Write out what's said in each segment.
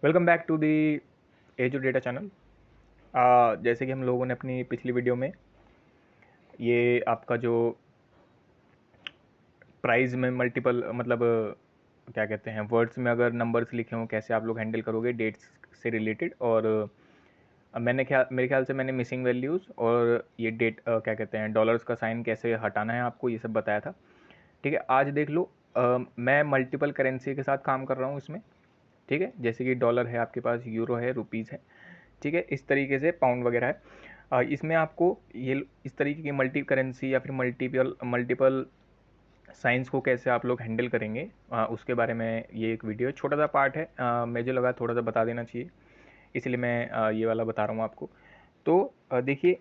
Welcome back to the Edu Data channel. जैसे कि हम लोगों ने अपनी पिछली वीडियो में ये आपका जो प्राइस में मल्टीपल क्या कहते हैं वर्ड्स में अगर नंबर्स लिखे हों कैसे आप लोग हैंडल करोगे डेट्स से रिलेटेड। और मेरे ख्याल से मैंने मिसिंग वैल्यूज़ और ये डेट क्या कहते हैं डॉलर्स का साइन कैसे हटाना है आपको ये सब बताया था। ठीक है, आज देख लो। मैं मल्टीपल करेंसी के साथ काम कर रहा हूँ इसमें। ठीक है, जैसे कि डॉलर है आपके पास, यूरो है, रुपीज़ है। ठीक है, इस तरीके से पाउंड वगैरह है। इसमें आपको ये इस तरीके की मल्टी करेंसी या फिर मल्टीपल मल्टीपल साइंस को कैसे आप लोग हैंडल करेंगे, उसके बारे में ये एक वीडियो छोटा सा पार्ट है। मुझे लगा थोड़ा सा बता देना चाहिए, इसलिए मैं ये वाला बता रहा हूँ आपको। तो देखिए,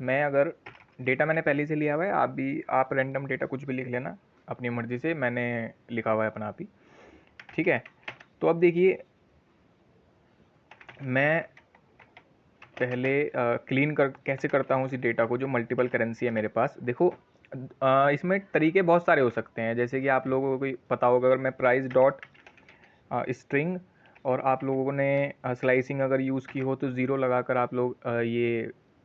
मैं अगर डेटा मैंने पहले से लिया हुआ है, आप रैंडम डेटा कुछ भी लिख लेना अपनी मर्ज़ी से, मैंने लिखा हुआ है अपना आप ही। ठीक है, तो अब देखिए मैं पहले क्लीन कर कैसे करता हूँ इस डेटा को जो मल्टीपल करेंसी है मेरे पास। देखो, इसमें तरीके बहुत सारे हो सकते हैं। जैसे कि आप लोगों को पता होगा, अगर मैं प्राइस डॉट स्ट्रिंग और आप लोगों ने स्लाइसिंग अगर यूज़ की हो तो ज़ीरो लगाकर आप लोग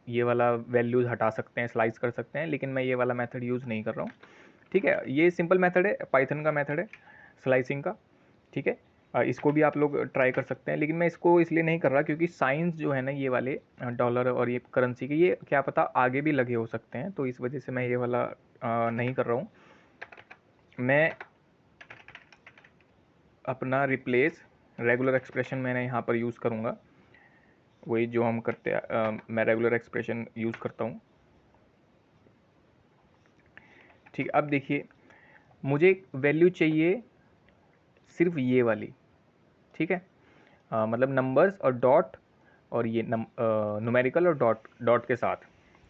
ये वाला वैल्यूज़ हटा सकते हैं, स्लाइस कर सकते हैं। लेकिन मैं ये वाला मेथड यूज़ नहीं कर रहा हूँ। ठीक है, ये सिंपल मेथड है, पाइथन का मेथड है स्लाइसिंग का। ठीक है, इसको भी आप लोग ट्राई कर सकते हैं, लेकिन मैं इसको इसलिए नहीं कर रहा क्योंकि साइंस जो है ना ये वाले डॉलर और ये करेंसी के, ये क्या पता आगे भी लगे हो सकते हैं, तो इस वजह से मैं ये वाला नहीं कर रहा हूँ। मैं अपना रिप्लेस रेगुलर एक्सप्रेशन मैंने यहाँ पर यूज़ करूँगा, वही जो हम करते हैं। मैं रेगुलर एक्सप्रेशन यूज़ करता हूँ। ठीक, अब देखिए मुझे वैल्यू चाहिए सिर्फ ये वाली। ठीक है, मतलब नंबर्स और डॉट और ये न्यूमेरिकल और डॉट डॉट के साथ।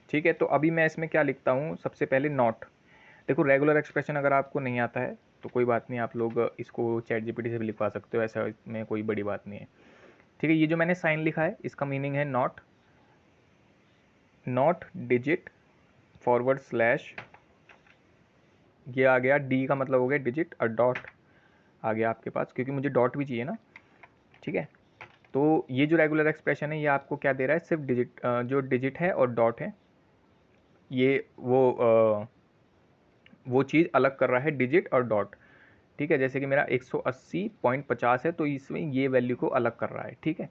ठीक है, तो अभी मैं इसमें क्या लिखता हूँ, सबसे पहले नॉट। देखो, रेगुलर एक्सप्रेशन अगर आपको नहीं आता है तो कोई बात नहीं, आप लोग इसको चैट जीपीटी से भी लिखवा सकते हो, ऐसा इसमें कोई बड़ी बात नहीं है। ठीक है, ये जो मैंने साइन लिखा है इसका मीनिंग है not, not digit forward slash, ये आ गया डी का मतलब हो गया डिजिट, और डॉट आ गया आपके पास क्योंकि मुझे डॉट भी चाहिए ना। ठीक है, तो ये जो रेगुलर एक्सप्रेशन है ये आपको क्या दे रहा है, सिर्फ डिजिट, जो डिजिट है और डॉट है, ये वो चीज़ अलग कर रहा है, डिजिट और डॉट। ठीक है, जैसे कि मेरा 180.50 है तो इसमें ये वैल्यू को अलग कर रहा है। ठीक है,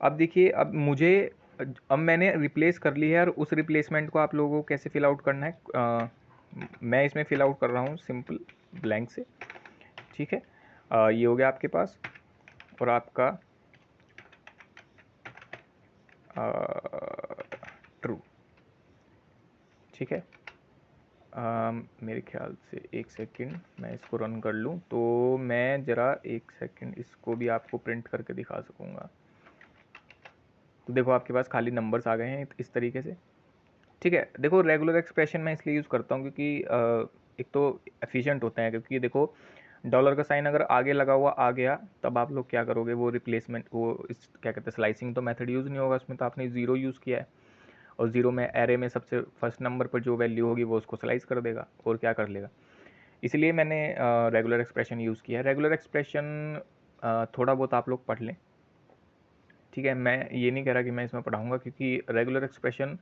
अब देखिए, अब मैंने रिप्लेस कर ली है, और उस रिप्लेसमेंट को आप लोगों को कैसे फिल आउट करना है, मैं इसमें फिल आउट कर रहा हूँ सिंपल ब्लैंक से। ठीक है, ये हो गया आपके पास, और आपका ट्रू। ठीक है, मेरे ख्याल से एक सेकंड मैं इसको रन कर लूँ तो मैं ज़रा एक सेकंड इसको भी आपको प्रिंट करके दिखा सकूँगा। तो देखो आपके पास खाली नंबर्स आ गए हैं इस तरीके से। ठीक है, देखो रेगुलर एक्सप्रेशन मैं इसलिए यूज़ करता हूँ क्योंकि एक तो एफिशिएंट होता है, क्योंकि देखो डॉलर का साइन अगर आगे लगा हुआ आ गया तब आप लोग क्या करोगे, वो रिप्लेसमेंट, वो इस क्या कहते हैं स्लाइसिंग तो मेथड यूज़ नहीं होगा उसमें, तो आपने ज़ीरो यूज़ किया है, और ज़ीरो में एरे में सबसे फर्स्ट नंबर पर जो वैल्यू होगी वो उसको स्लाइस कर देगा और क्या कर लेगा। इसलिए मैंने रेगुलर एक्सप्रेशन यूज़ किया है। रेगुलर एक्सप्रेशन थोड़ा बहुत आप लोग पढ़ लें। ठीक है, मैं ये नहीं कह रहा कि मैं इसमें पढ़ाऊँगा, क्योंकि रेगुलर एक्सप्रेशन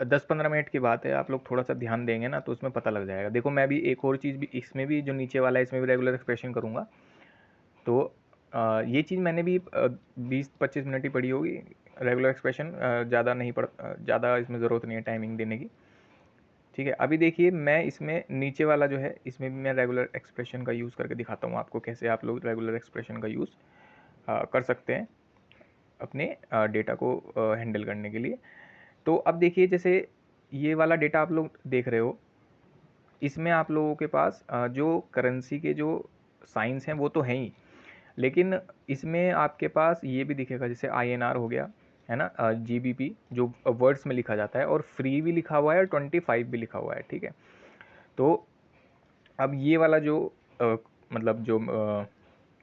10-15 मिनट की बात है, आप लोग थोड़ा सा ध्यान देंगे ना तो उसमें पता लग जाएगा। देखो, मैं भी एक और चीज़ भी इसमें भी जो नीचे वाला है इसमें भी रेगुलर एक्सप्रेशन करूँगा, तो ये चीज़ मैंने भी 20-25 मिनट ही पढ़ी होगी। रेगुलर एक्सप्रेशन ज़्यादा इसमें ज़रूरत नहीं है टाइमिंग देने की। ठीक है, अभी देखिए मैं इसमें नीचे वाला जो है इसमें भी मैं रेगुलर एक्सप्रेशन का यूज़ करके दिखाता हूँ आपको, कैसे आप लोग रेगुलर एक्सप्रेशन का यूज़ कर सकते हैं अपने डेटा को हैंडल करने के लिए। तो अब देखिए, जैसे ये वाला डेटा आप लोग देख रहे हो, इसमें आप लोगों के पास जो करेंसी के जो साइंस हैं वो तो हैं ही, लेकिन इसमें आपके पास ये भी दिखेगा, जैसे INR हो गया, है ना, GBP जो वर्ड्स में लिखा जाता है, और फ्री भी लिखा हुआ है और 25 भी लिखा हुआ है। ठीक है, तो अब ये वाला जो मतलब जो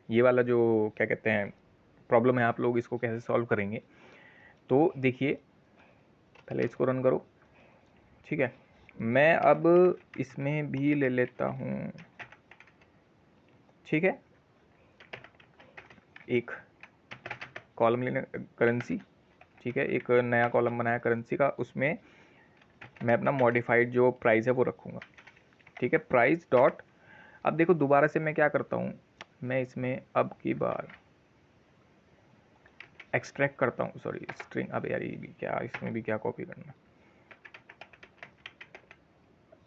ये वाला जो क्या कहते हैं प्रॉब्लम है, आप लोग इसको कैसे सॉल्व करेंगे, तो देखिए पहले इसको रन करो। ठीक है, मैं अब इसमें भी ले लेता हूँ। ठीक है, एक कॉलम लेना करेंसी, ठीक है, एक नया कॉलम बनाया करेंसी का, उसमें मैं अपना मॉडिफाइड जो प्राइस है वो रखूँगा, ठीक है, प्राइस डॉट। अब देखो दोबारा से मैं क्या करता हूँ, मैं इसमें अब की बार एक्सट्रैक्ट करता हूँ, सॉरी स्ट्रिंग, अब यार ये भी क्या, इसमें भी क्या कॉपी करना,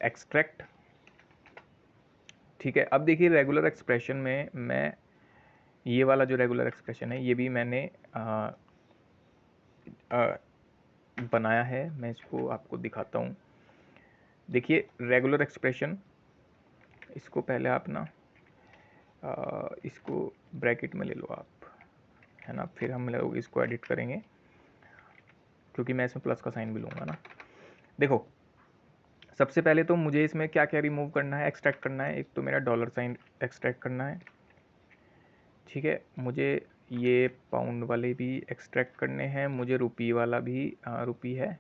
एक्सट्रैक्ट, ठीक है। अब देखिए रेगुलर एक्सप्रेशन में मैं ये वाला जो रेगुलर एक्सप्रेशन है ये भी मैंने बनाया है, मैं इसको आपको दिखाता हूँ। देखिए रेगुलर एक्सप्रेशन, इसको पहले आप ना इसको ब्रैकेट में ले लो आप, है ना, फिर हम लोग इसको एडिट करेंगे क्योंकि मैं इसमें प्लस का साइन भी लूँगा ना। देखो सबसे पहले तो मुझे इसमें क्या क्या रिमूव करना है, एक्सट्रैक्ट करना है। एक तो मेरा डॉलर साइन एक्सट्रैक्ट करना है, ठीक है, मुझे ये पाउंड वाले भी एक्सट्रैक्ट करने हैं, मुझे रुपी वाला भी, रुपी है,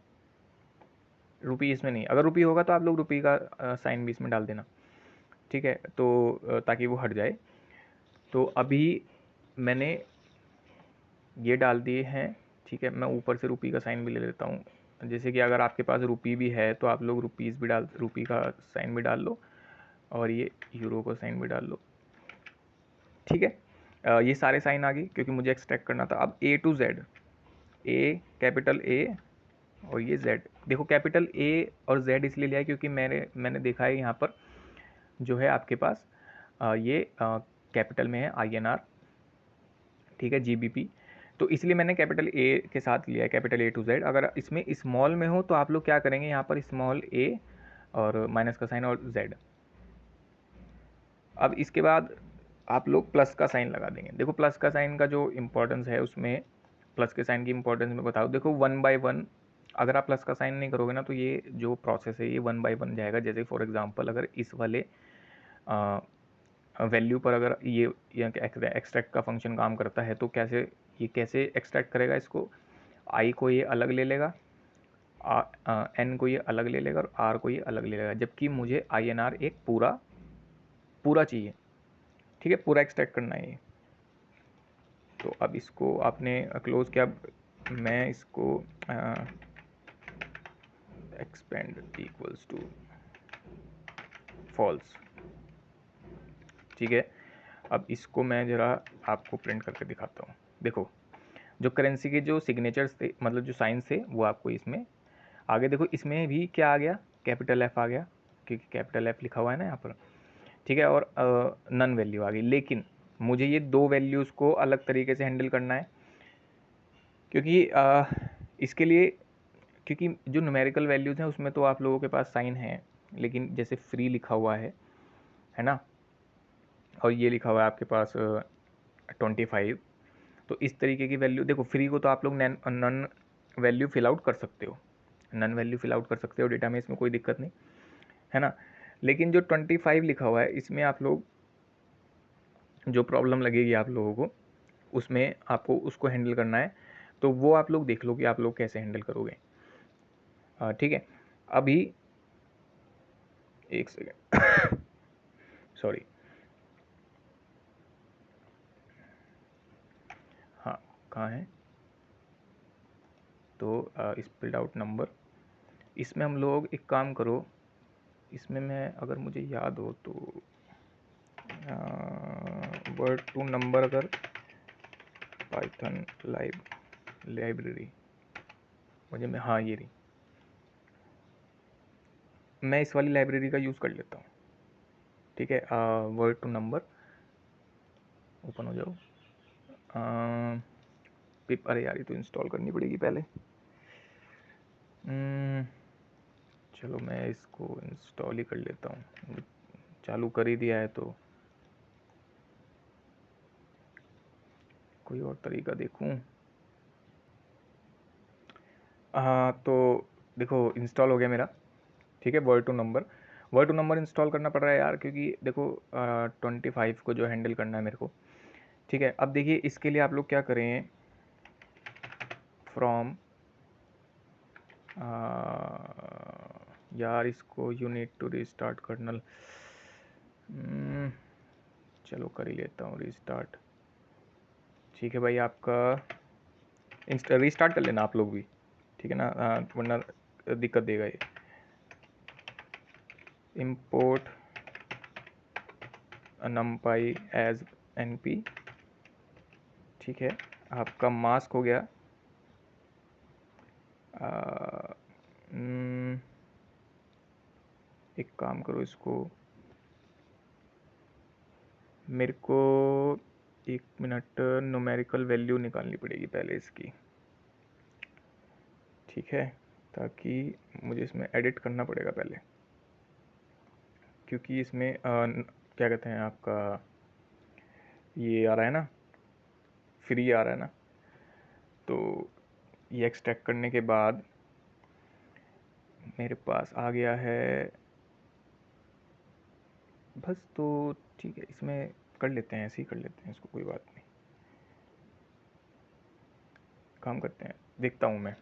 रुपी इसमें नहीं, अगर रुपी होगा तो आप लोग रुपी का साइन भी इसमें डाल देना, ठीक है, तो ताकि वो हट जाए। तो अभी मैंने ये डाल दिए हैं, ठीक है, मैं ऊपर से रुपी का साइन भी ले लेता हूँ। जैसे कि अगर आपके पास रुपी भी है तो आप लोग रुपीज़ भी डाल, रुपी का साइन भी डाल लो, और ये यूरो का साइन भी डाल लो, ठीक है। ये सारे साइन आ गए क्योंकि मुझे एक्सट्रैक्ट करना था। अब A to Z, A capital A और ये जेड, देखो कैपिटल ए और जेड इसलिए लिया है क्योंकि मैंने देखा है यहाँ पर जो है आपके पास ये कैपिटल में है INR, ठीक है, GBP, तो इसलिए मैंने कैपिटल ए के साथ लिया है, कैपिटल ए टू जेड। अगर इसमें स्मॉल में हो तो आप लोग क्या करेंगे, यहाँ पर स्मॉल ए और माइनस का साइन और जेड। अब इसके बाद आप लोग प्लस का साइन लगा देंगे। देखो प्लस का साइन का जो इम्पोर्टेंस है उसमें, प्लस के साइन की इम्पोर्टेंस में बताओ। देखो 1/1, अगर आप प्लस का साइन नहीं करोगे ना तो ये जो प्रोसेस है ये 1/1 जाएगा। जैसे फॉर एग्जांपल अगर इस वाले वैल्यू पर अगर ये एक्सट्रैक्ट का फंक्शन काम करता है तो कैसे एक्सट्रैक्ट करेगा इसको, आई को ये अलग ले लेगा, एन को ये अलग ले लेगा और आर को ये अलग ले लेगा, जबकि मुझे INR एक पूरा पूरा चाहिए, ठीक है, पूरा एक्सट्रैक्ट करना है ये। तो अब इसको आपने क्लोज किया, मैं इसको एक्सपेंड इक्वल्स टू फॉल्स, ठीक है। अब इसको मैं ज़रा आपको प्रिंट करके दिखाता हूँ। देखो जो करेंसी के जो सिग्नेचर्स थे, मतलब जो साइंस थे, वो आपको इसमें आगे देखो, इसमें भी क्या आ गया, कैपिटल एफ आ गया क्योंकि कैपिटल एफ लिखा हुआ है ना यहाँ पर, ठीक है, और नन वैल्यू आ गई। लेकिन मुझे ये दो वैल्यूज़ को अलग तरीके से हैंडल करना है क्योंकि इसके लिए, क्योंकि जो न्यूमेरिकल वैल्यूज़ हैं उसमें तो आप लोगों के पास साइन है, लेकिन जैसे फ्री लिखा हुआ है ना, और ये लिखा हुआ है आपके पास 25, तो इस तरीके की वैल्यू, देखो फ्री को तो आप लोग नन वैल्यू फिल आउट कर सकते हो, नन वैल्यू फिल आउट कर सकते हो डेटा में, इसमें कोई दिक्कत नहीं है ना। लेकिन जो 25 लिखा हुआ है इसमें आप लोग, जो प्रॉब्लम लगेगी आप लोगों को उसमें, आपको उसको हैंडल करना है, तो वो आप लोग देख लो कि आप लोग कैसे हैंडल करोगे, ठीक है। अभी एक सेकेंड सॉरी, हाँ कहाँ है, तो स्प्लिट आउट नंबर, इसमें हम लोग एक काम करो, इसमें मैं अगर मुझे याद हो तो वर्ड टू नंबर, अगर पाइथन लाइब्रेरी मुझे, मैं हाँ ये रही, मैं इस वाली लाइब्रेरी का यूज़ कर लेता हूँ, ठीक है। वर्ड टू नंबर ओपन हो जाओ, पिप, अरे यार ये तो इंस्टॉल करनी पड़ेगी पहले, चलो मैं इसको इंस्टॉल ही कर लेता हूँ, चालू कर ही दिया है तो कोई और तरीका देखूँ। हाँ तो देखो इंस्टॉल हो गया मेरा, ठीक है, वर्ड टू नंबर इंस्टॉल करना पड़ रहा है यार क्योंकि देखो 25 को जो हैंडल करना है मेरे को, ठीक है। अब देखिए इसके लिए आप लोग क्या करें, फ्रॉम, यार इसको you need to restart kernel, चलो कर ही लेता हूँ रीस्टार्ट, ठीक है भाई, आपका रीस्टार्ट कर लेना आप लोग भी, ठीक है ना, वरना दिक्कत देगा ये। इंपोर्ट numpy एज np, ठीक है, आपका मास्क हो गया। एक काम करो, इसको मेरे को 1 मिनट न्यूमेरिकल वैल्यू निकालनी पड़ेगी पहले इसकी, ठीक है, ताकि मुझे इसमें एडिट करना पड़ेगा पहले, क्योंकि इसमें क्या कहते हैं आपका, ये आ रहा है ना, फ्री आ रहा है ना, तो ये एक्सट्रैक्ट करने के बाद मेरे पास आ गया है बस। तो ठीक है, इसमें कर लेते हैं, ऐसे ही कर लेते हैं इसको, कोई बात नहीं, काम करते हैं, देखता हूँ मैं,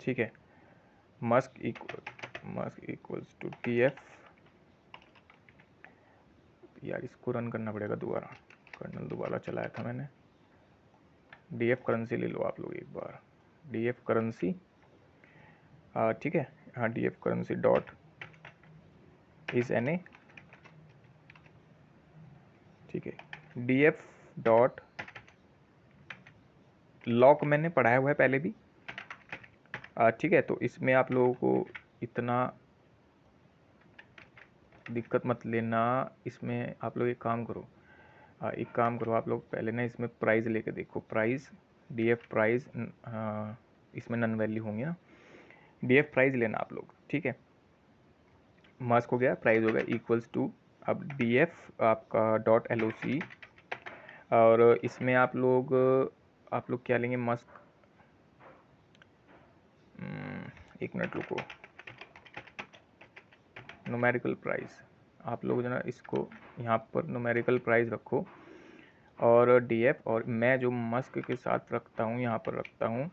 ठीक है। मस्क इक्वल्स टू df, यार इसको रन करना पड़ेगा दोबारा, कर्नल दोबारा चलाया था मैंने। df करेंसी ले लो आप लोग एक बार, df करेंसी, ठीक है, हाँ, df currency dot is na, ठीक है, df डॉट लॉक मैंने पढ़ाया हुआ है पहले भी, ठीक है, तो इसमें आप लोगों को इतना दिक्कत मत लेना। इसमें आप लोग एक काम करो, आप लोग पहले ना इसमें प्राइस लेके देखो, प्राइस df प्राइस, इसमें नन वैल्यू होंगे ना, df प्राइस लेना आप लोग, ठीक है। मास्क हो गया, प्राइस हो गया, इक्वल्स टू, अब df आपका डॉट loc, और इसमें आप लोग क्या लेंगे, मस्क, 1 मिनट रुको, न्यूमेरिकल प्राइस, आप लोग जो ना इसको यहाँ पर न्यूमेरिकल प्राइस रखो, और df, और मैं जो मस्क के साथ रखता हूँ यहाँ पर रखता हूँ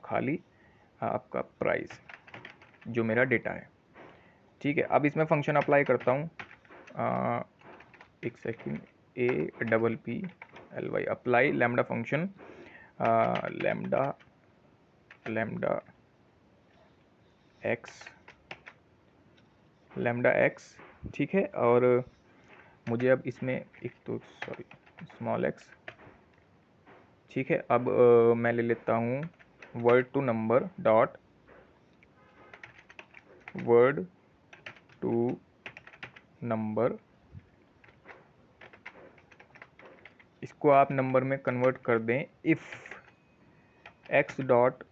खाली आपका प्राइस, जो मेरा डेटा है, ठीक है। अब इसमें फंक्शन अप्लाई करता हूँ, एक second, APPLY apply lambda function, lambda x, ठीक है। और मुझे अब इसमें एक तो सॉरी स्मॉल x, ठीक है। अब मैं ले लेता हूँ word to number dot word to number, इसको आप नंबर में कन्वर्ट कर दें इफ x डॉट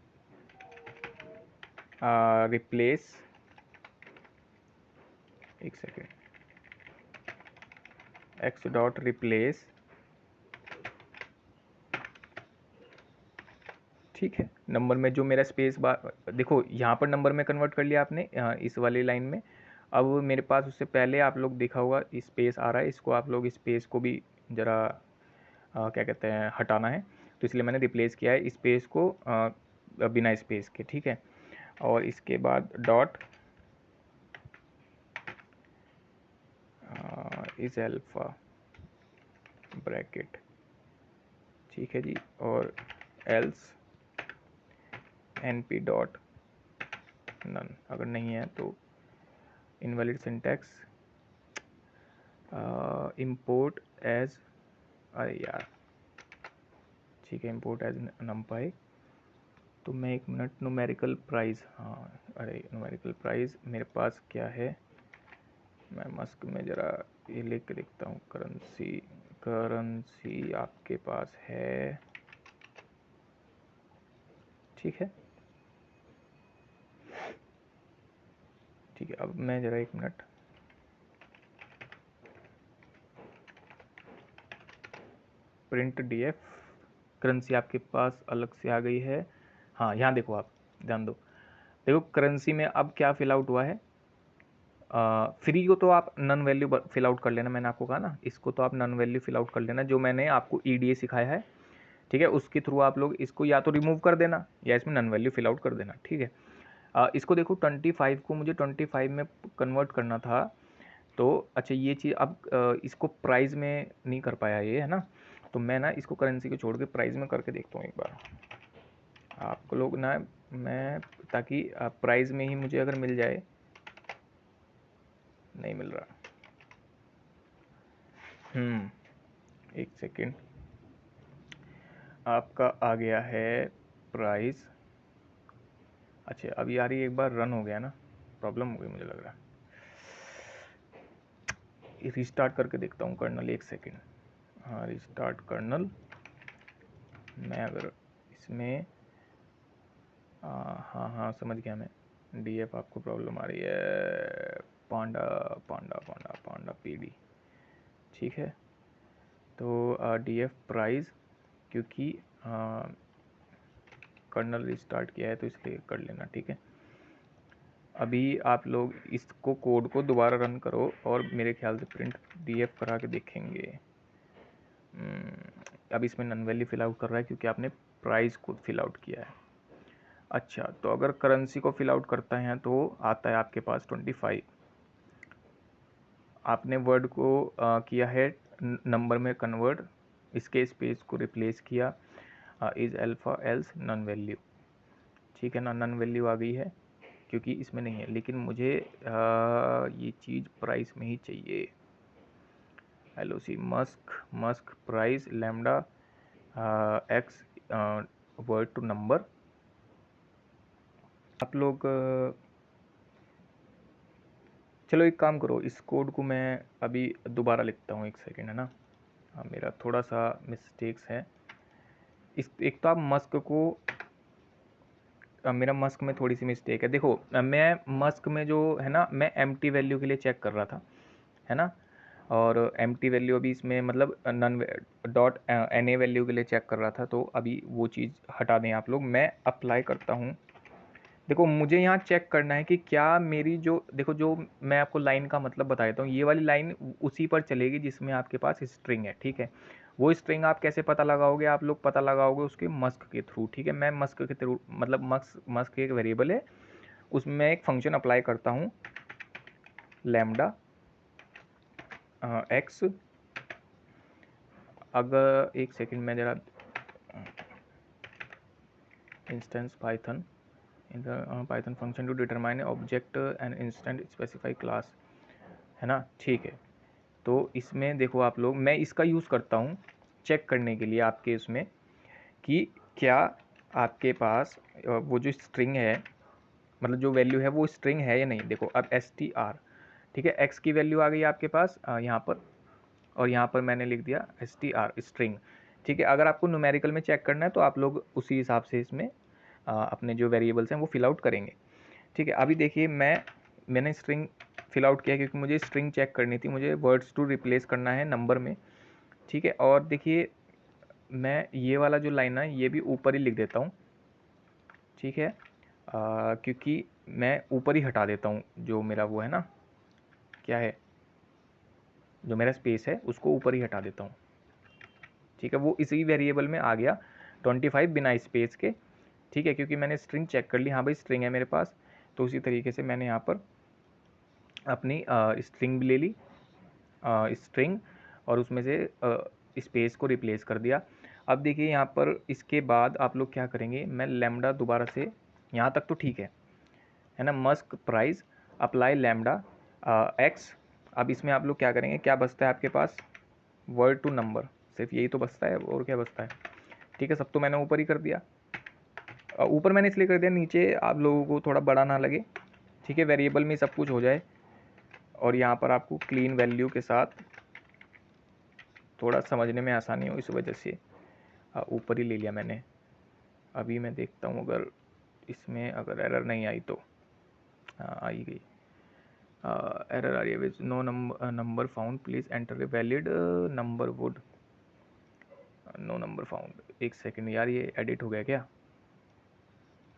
रिप्लेस, एक सेकेंड, x डॉट रिप्लेस, ठीक है, नंबर में जो मेरा स्पेस बार, देखो यहाँ पर नंबर में कन्वर्ट कर लिया आपने इस वाली लाइन में। अब मेरे पास उससे पहले आप लोग देखा होगा स्पेस आ रहा है, इसको आप लोग स्पेस को भी ज़रा क्या कहते हैं हटाना है, तो इसलिए मैंने रिप्लेस किया है स्पेस को बिना स्पेस के, ठीक है। और इसके बाद डॉट इज अल्फा ब्रैकेट, ठीक है जी, और एल्स np डॉट नन, अगर नहीं है तो इनवैलिड सिंटैक्स, इंपोर्ट एज, अरे यार, ठीक है, इंपोर्ट एज numpy, तो मैं 1 मिनट न्यूमेरिकल प्राइस, हाँ, अरे न्यूमेरिकल प्राइस मेरे पास क्या है, मैं मस्क में ज़रा ये लिख के देखता हूँ, करेंसी आपके पास है, ठीक है, ठीक है। अब मैं ज़रा 1 मिनट, प्रिंट df, करेंसी आपके पास अलग से आ गई है, हाँ, यहाँ देखो, आप ध्यान दो, देखो करेंसी में अब क्या फिल आउट हुआ है, फ्री को तो आप नन वैल्यू फिल आउट कर लेना, मैंने आपको कहा ना, इसको तो आप नन वैल्यू फिल आउट कर लेना, जो मैंने आपको EDA सिखाया है, ठीक है, उसके थ्रू आप लोग इसको या तो रिमूव कर देना या इसमें नन वैल्यू फिल आउट कर देना, ठीक है। इसको देखो 25 को मुझे 25 में कन्वर्ट करना था, तो अच्छा ये चीज़ अब इसको प्राइस में नहीं कर पाया ये, है ना, तो मैं ना इसको करेंसी को छोड़ के प्राइस में करके देखता हूँ एक बार आपको लोग ना, मैं ताकि प्राइस में ही मुझे अगर मिल जाए, नहीं मिल रहा। एक सेकेंड, आपका आ गया है प्राइस। अच्छा अब यार ये एक बार रन हो गया ना, प्रॉब्लम हो गई मुझे लग रहा है। रिस्टार्ट करके देखता हूँ कर्नल, एक सेकेंड। हाँ रिस्टार्ट कर्नल। मैं अगर इसमें हाँ हाँ समझ गया मैं। डीएफ आपको प्रॉब्लम आ रही है, पांडा पांडा पांडा पांडा पीडी, ठीक है। तो डीएफ प्राइस, क्योंकि कर्नल रिस्टार्ट किया है तो इसलिए कर लेना, ठीक है। अभी आप लोग इसको कोड को दोबारा रन करो और मेरे ख्याल से प्रिंट डीएफ करा के देखेंगे। अब इसमें नन वैल्यू फिल आउट कर रहा है क्योंकि आपने प्राइस को फिल आउट किया है। अच्छा तो अगर करेंसी को फिल आउट करते हैं तो आता है आपके पास 25। आपने वर्ड को किया है नंबर में कन्वर्ट, इसके स्पेस को रिप्लेस किया, is alpha else NaN value, ठीक है ना। नन वैल्यू आ गई है क्योंकि इसमें नहीं है, लेकिन मुझे ये चीज़ प्राइस में ही चाहिए। Hello C mask price lambda x word to number. आप लोग चलो एक काम करो, इस कोड को मैं अभी दोबारा लिखता हूँ, एक सेकेंड, है ना। मेरा थोड़ा सा मिस्टेक्स है। इस एक तो आप मस्क को मेरा मस्क में थोड़ी सी मिस्टेक है। देखो मैं मस्क में जो है ना, मैं एम्प्टी वैल्यू के लिए चेक कर रहा था, है ना। और एम्प्टी वैल्यू अभी इसमें मतलब NaN dot N A value के लिए चेक कर रहा था, तो अभी वो चीज़ हटा दें आप लोग। मैं अप्लाई करता हूँ। देखो मुझे यहाँ चेक करना है कि क्या मेरी जो, देखो जो मैं आपको लाइन का मतलब बता देता हूँ, ये वाली लाइन उसी पर चलेगी जिसमें आपके पास स्ट्रिंग है, ठीक है। वो स्ट्रिंग आप कैसे पता लगाओगे, आप लोग पता लगाओगे उसके मस्क के थ्रू, ठीक है। मैं मस्क के थ्रू मतलब मस्क एक वेरिएबल है, उसमें एक फंक्शन अप्लाई करता हूँ, लैम्डा एक्स। अगर एक सेकंड में ज़रा instance Python in the Python function to determine object and instant specify class, है ना, ठीक है। तो इसमें देखो आप लोग, मैं इसका यूज़ करता हूँ चेक करने के लिए आपके उसमें कि क्या आपके पास वो जो स्ट्रिंग है, मतलब जो वैल्यू है वो स्ट्रिंग है या नहीं। देखो अब str, ठीक है, एक्स की वैल्यू आ गई आपके पास यहाँ पर, और यहाँ पर मैंने लिख दिया str स्ट्रिंग, ठीक है। अगर आपको न्यूमेरिकल में चेक करना है तो आप लोग उसी हिसाब से इसमें अपने जो वेरिएबल्स हैं वो फिल आउट करेंगे, ठीक है। अभी देखिए मैंने स्ट्रिंग फिल आउट किया क्योंकि मुझे स्ट्रिंग चेक करनी थी, मुझे वर्ड्स टू रिप्लेस करना है नंबर में, ठीक है। और देखिए मैं ये वाला जो लाइन है ये भी ऊपर ही लिख देता हूँ, ठीक है, क्योंकि मैं ऊपर ही हटा देता हूँ जो मेरा वो है ना, क्या है, जो मेरा स्पेस है उसको ऊपर ही हटा देता हूँ, ठीक है। वो इसी वेरिएबल में आ गया 25 बिना स्पेस के, ठीक है, क्योंकि मैंने स्ट्रिंग चेक कर ली, हाँ भाई स्ट्रिंग है मेरे पास। तो उसी तरीके से मैंने यहाँ पर अपनी स्ट्रिंग भी ले ली, स्ट्रिंग, और उसमें से स्पेस को रिप्लेस कर दिया। अब देखिए यहाँ पर इसके बाद आप लोग क्या करेंगे, मैं लैम्डा दोबारा से, यहाँ तक तो ठीक है ना, Musk price apply lambda x. अब इसमें आप लोग क्या करेंगे, क्या बचता है आपके पास, वर्ड टू नंबर, सिर्फ यही तो बचता है, और क्या बचता है, ठीक है। सब तो मैंने ऊपर ही कर दिया, ऊपर मैंने इसलिए कर दिया नीचे आप लोगों को थोड़ा बड़ा ना लगे, ठीक है, वेरिएबल में सब कुछ हो जाए। और यहाँ पर आपको क्लीन वैल्यू के साथ थोड़ा समझने में आसानी हो, इस वजह से ऊपर ही ले लिया मैंने। अभी मैं देखता हूँ अगर इसमें अगर एरर नहीं आई तो, हाँ आई गई, एरर आ रही है, which no number found, please enter a valid number would, no number found. एक सेकंड यार, ये एडिट हो गया क्या।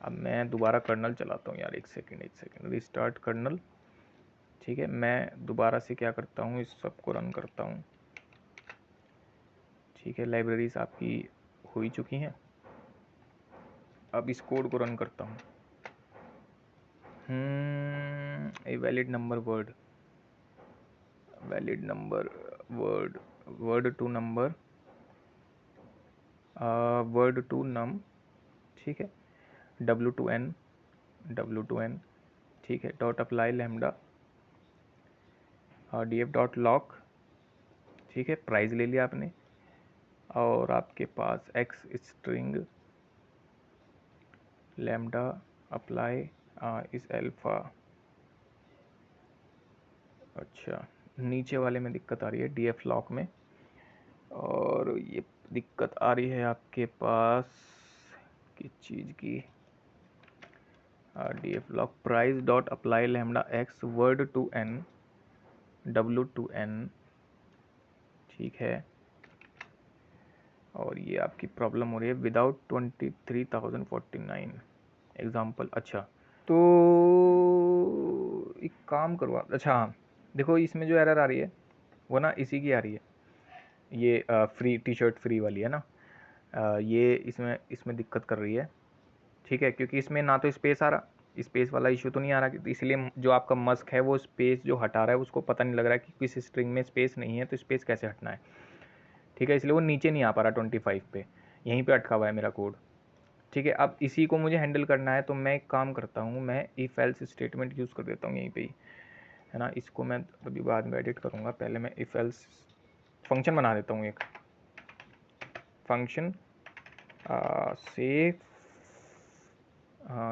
अब मैं दोबारा कर्नल चलाता हूँ यार, एक सेकंड रिस्टार्ट कर्नल, ठीक है। मैं दोबारा से क्या करता हूँ, इस सबको रन करता हूँ, ठीक है। लाइब्रेरीज आपकी हो ही चुकी हैं। अब इस कोड को रन करता हूँ, a valid number word, valid number word, word to number, word to num, ठीक है, W2N, ठीक है, dot apply lambda, df dot loc, ठीक है, प्राइस ले लिया आपने, और आपके पास x string lambda apply is alpha. अच्छा, नीचे वाले में दिक्कत आ रही है df लॉक में, और ये दिक्कत आ रही है आपके पास किस चीज़ की, df loc price dot apply lambda x word to n W2N, ठीक है, और ये आपकी प्रॉब्लम हो रही है विदाउट 23,049 एग्जाम्पल। अच्छा, तो एक काम करो आप, अच्छा हाँ, देखो इसमें जो एरर आ रही है वो ना इसी की आ रही है, ये फ्री टी शर्ट फ्री वाली है ना, ये इसमें दिक्कत कर रही है, ठीक है, क्योंकि इसमें ना तो स्पेस आ रहा, स्पेस वाला इशू तो नहीं आ रहा, इसलिए जो आपका मस्क है वो स्पेस जो हटा रहा है उसको पता नहीं लग रहा है कि किस स्ट्रिंग में स्पेस नहीं है, तो स्पेस कैसे हटना है, ठीक है, इसलिए वो नीचे नहीं आ पा रहा 25 पे, यहीं पे अटका हुआ है मेरा कोड, ठीक है। अब इसी को मुझे हैंडल करना है, तो मैं एक काम करता हूँ, मैं इफ एल्स स्टेटमेंट यूज़ कर देता हूँ यहीं पे ही, है ना, इसको मैं अभी बाद में एडिट करूँगा, पहले मैं इफ एल्स फंक्शन बना देता हूँ, एक फंक्शन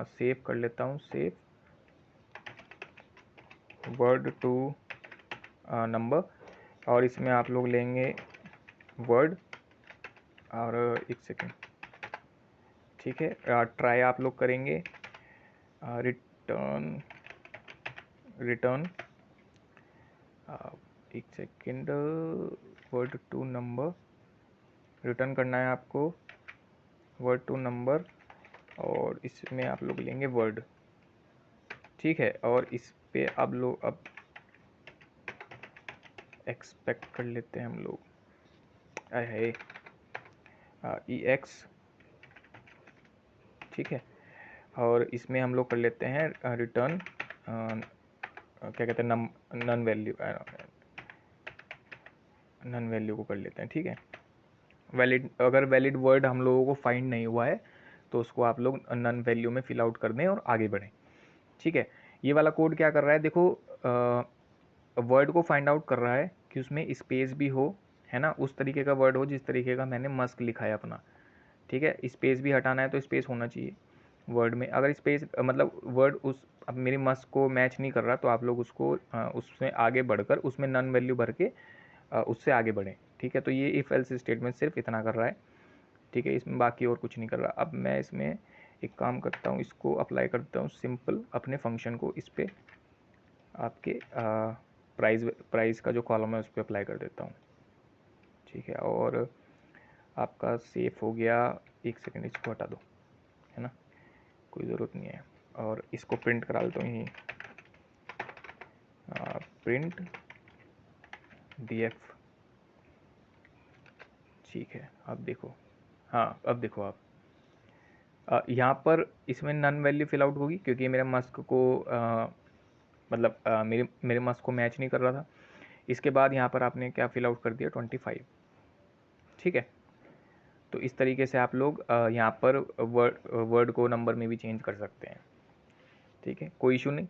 सेव कर लेता हूँ, सेव वर्ड टू नंबर, और इसमें आप लोग लेंगे वर्ड, और एक सेकेंड, ठीक है, ट्राई आप लोग करेंगे रिटर्न एक second, word to number return करना है आपको, वर्ड टू नंबर, और इसमें आप लोग लेंगे वर्ड, ठीक है, और इस पे आप लोग अब एक्सपेक्ट कर लेते हैं हम लोग, है EX, ठीक है, और इसमें हम लोग कर लेते हैं रिटर्न क्या कहते हैं, नन वैल्यू को कर लेते हैं, ठीक है, वैलिड, अगर वैलिड वर्ड हम लोगों को फाइंड नहीं हुआ है तो उसको आप लोग नन वैल्यू में फिल आउट कर दें और आगे बढ़ें, ठीक है। ये वाला कोड क्या कर रहा है, देखो वर्ड को फाइंड आउट कर रहा है कि उसमें स्पेस भी हो, है ना, उस तरीके का वर्ड हो जिस तरीके का मैंने मस्क लिखा है अपना, ठीक है, स्पेस भी हटाना है तो स्पेस होना चाहिए वर्ड में, अगर स्पेस मतलब वर्ड उस अब मेरी मस्क को मैच नहीं कर रहा तो आप लोग उसको उसमें आगे बढ़कर उसमें नन वैल्यू भर के उससे आगे बढ़ें, ठीक है। तो ये इफ एल्स स्टेटमेंट सिर्फ इतना कर रहा है, ठीक है, इसमें बाकी और कुछ नहीं कर रहा। अब मैं इसमें एक काम करता हूँ, इसको अप्लाई करता हूँ सिंपल अपने फंक्शन को इस पर आपके प्राइस का जो कॉलम है उस पर अप्लाई कर देता हूँ, ठीक है, और आपका सेफ हो गया, एक सेकेंड इसको हटा दो, है ना, कोई ज़रूरत नहीं है, और इसको प्रिंट करा देता हूँ यहीं, प्रिंट df, ठीक है, अब देखो, हाँ अब देखो आप यहाँ पर इसमें नन वैल्यू फिल आउट होगी क्योंकि मेरे मस्क को मतलब मेरे मस्क को मैच नहीं कर रहा था। इसके बाद यहाँ पर आपने क्या फिल आउट कर दिया 25, ठीक है। तो इस तरीके से आप लोग यहाँ पर वर्ड को नंबर में भी चेंज कर सकते हैं, ठीक है, कोई इशू नहीं।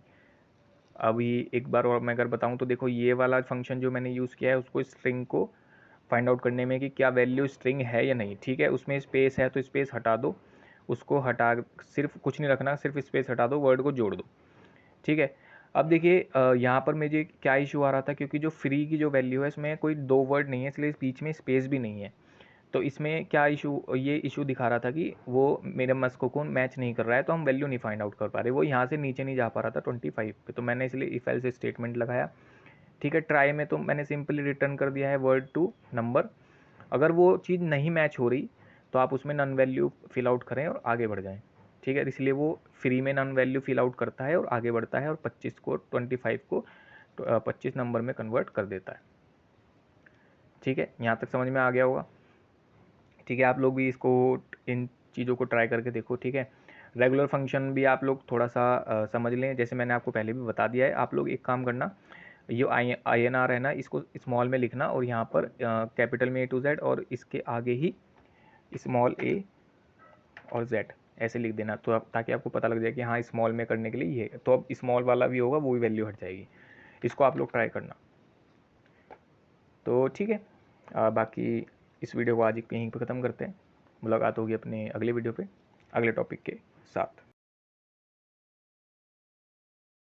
अभी एक बार और मैं अगर बताऊँ तो देखो ये वाला फंक्शन जो मैंने यूज़ किया है उसको स्ट्रिंग को फाइंड आउट करने में कि क्या वैल्यू स्ट्रिंग है या नहीं, ठीक है, उसमें स्पेस है तो स्पेस हटा दो, उसको हटा, सिर्फ कुछ नहीं रखना, सिर्फ स्पेस हटा दो, वर्ड को जोड़ दो, ठीक है। अब देखिए यहाँ पर मुझे क्या इशू आ रहा था, क्योंकि जो फ्री की जो वैल्यू है इसमें कोई दो वर्ड नहीं है, इसलिए इस बीच में स्पेस भी नहीं है, तो इसमें क्या इशू, ये इशू दिखा रहा था कि वो मेरे मस्क को मैच नहीं कर रहा है, तो हम वैल्यू नहीं फाइंड आउट कर पा रहे, वो यहाँ से नीचे नहीं जा पा रहा था 25 पे, तो मैंने इसलिए इफ एल्स स्टेटमेंट लगाया, ठीक है। ट्राई में तो मैंने सिंपली रिटर्न कर दिया है वर्ड टू नंबर, अगर वो चीज़ नहीं मैच हो रही तो आप उसमें नन वैल्यू फिल आउट करें और आगे बढ़ जाएं, ठीक है, इसलिए वो फ्री में नन वैल्यू फिल आउट करता है और आगे बढ़ता है और 25 को 25 को 25 नंबर में कन्वर्ट कर देता है, ठीक है, यहाँ तक समझ में आ गया होगा, ठीक है। आप लोग भी इसको इन चीज़ों को ट्राई करके देखो, ठीक है। रेगुलर फंक्शन भी आप लोग थोड़ा सा समझ लें, जैसे मैंने आपको पहले भी बता दिया है। आप लोग एक काम करना, ये INR है ना, इसको स्मॉल में लिखना और यहाँ पर कैपिटल में A to Z और इसके आगे ही स्मॉल a और z ऐसे लिख देना, तो ताकि आपको पता लग जाए कि हाँ स्मॉल में करने के लिए ये, तो अब स्मॉल वाला भी होगा वो भी वैल्यू हट जाएगी। इसको आप लोग ट्राई करना। तो ठीक है, बाकी इस वीडियो को आज यहीं पर ख़त्म करते हैं। मुलाकात होगी अपने अगले वीडियो पे अगले टॉपिक के साथ।